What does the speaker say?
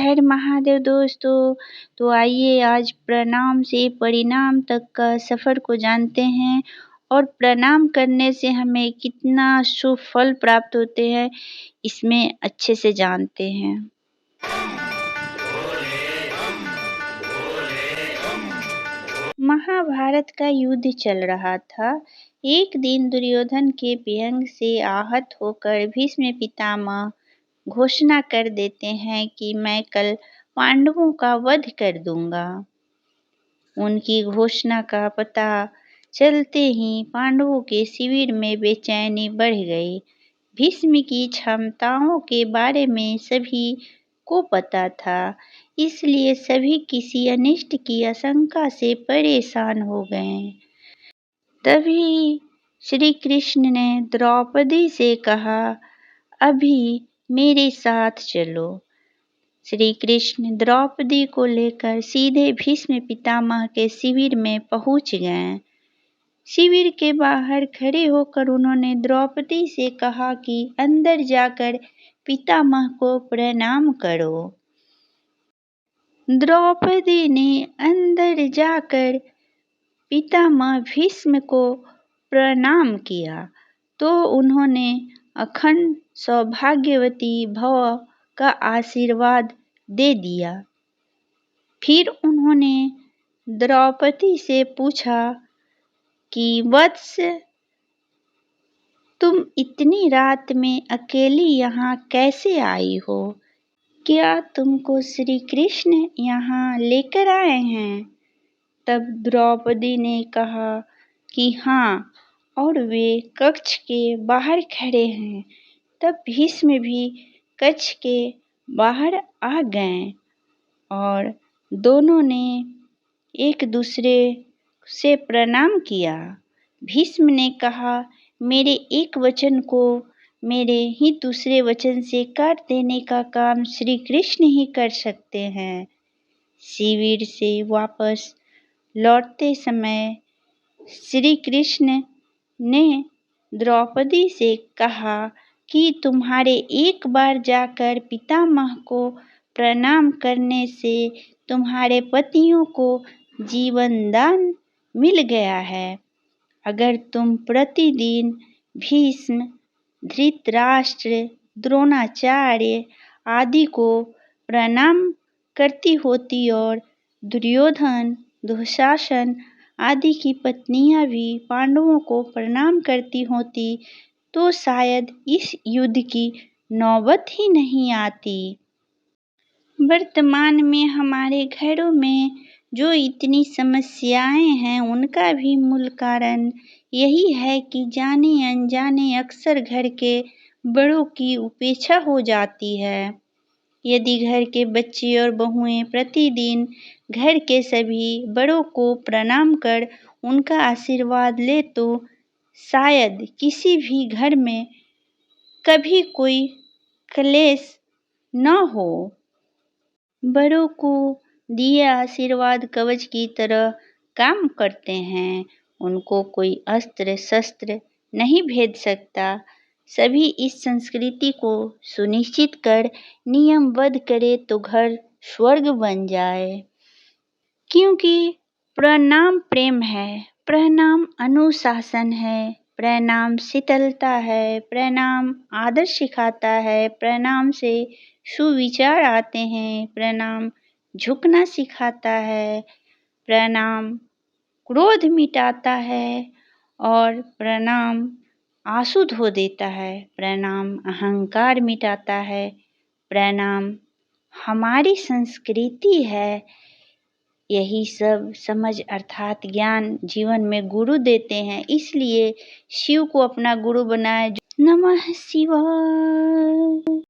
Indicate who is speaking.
Speaker 1: हर महादेव दोस्तों। तो आइए आज प्रणाम से परिणाम तक का सफ़र को जानते हैं और प्रणाम करने से हमें कितना शुभ फल प्राप्त होते हैं इसमें अच्छे से जानते हैं। महाभारत का युद्ध चल रहा था। एक दिन दुर्योधन के व्यंग से आहत होकर भीष्म पितामह घोषणा कर देते हैं कि मैं कल पांडवों का वध कर दूंगा। उनकी घोषणा का पता चलते ही पांडवों के शिविर में बेचैनी बढ़ गई। भीष्म की क्षमताओं के बारे में सभी को पता था, इसलिए सभी किसी अनिष्ट की आशंका से परेशान हो गए। तभी श्री कृष्ण ने द्रौपदी से कहा, अभी मेरे साथ चलो। श्री कृष्ण द्रौपदी को लेकर सीधे भीष्म पितामह के शिविर में पहुंच गए। शिविर के बाहर खड़े होकर उन्होंने द्रौपदी से कहा कि अंदर जाकर पितामह को प्रणाम करो। द्रौपदी ने अंदर जाकर पितामह भीष्म को प्रणाम किया तो उन्होंने अखंड सौभाग्यवती भव का आशीर्वाद दे दिया। फिर उन्होंने द्रौपदी से पूछा कि वत्स, तुम इतनी रात में अकेली यहाँ कैसे आई हो? क्या तुमको श्री कृष्ण यहाँ लेकर आए हैं? तब द्रौपदी ने कहा कि हाँ, और वे कक्ष के बाहर खड़े हैं। तब भीष्म भी कक्ष के बाहर आ गए और दोनों ने एक दूसरे से प्रणाम किया। भीष्म ने कहा, मेरे एक वचन को मेरे ही दूसरे वचन से काट देने का काम श्री कृष्ण ही कर सकते हैं। शिविर से वापस लौटते समय श्री कृष्ण ने द्रौपदी से कहा कि तुम्हारे एक बार जाकर पितामह को प्रणाम करने से तुम्हारे पतियों को जीवन दान मिल गया है। अगर तुम प्रतिदिन भीष्म, धृतराष्ट्र, द्रोणाचार्य आदि को प्रणाम करती होती और दुर्योधन, दुशासन आदि की पत्नियां भी पांडवों को प्रणाम करती होती तो शायद इस युद्ध की नौबत ही नहीं आती। वर्तमान में हमारे घरों में जो इतनी समस्याएं हैं उनका भी मूल कारण यही है कि जाने अनजाने अक्सर घर के बड़ों की उपेक्षा हो जाती है। यदि घर के बच्चे और बहुएं प्रतिदिन घर के सभी बड़ों को प्रणाम कर उनका आशीर्वाद ले तो शायद किसी भी घर में कभी कोई क्लेश न हो। बड़ों को दिए आशीर्वाद कवच की तरह काम करते हैं। उनको कोई अस्त्र शस्त्र नहीं भेद सकता। सभी इस संस्कृति को सुनिश्चित कर नियमबद्ध करे तो घर स्वर्ग बन जाए। क्योंकि प्रणाम प्रेम है, प्रणाम अनुशासन है, प्रणाम शीतलता है, प्रणाम आदर सिखाता है, प्रणाम से सुविचार आते हैं, प्रणाम झुकना सिखाता है, प्रणाम क्रोध मिटाता है और प्रणाम आंसू धो देता है, प्रणाम अहंकार मिटाता है, प्रणाम हमारी संस्कृति है। यही सब समझ अर्थात ज्ञान जीवन में गुरु देते हैं, इसलिए शिव को अपना गुरु बनाए। नमः शिवाय।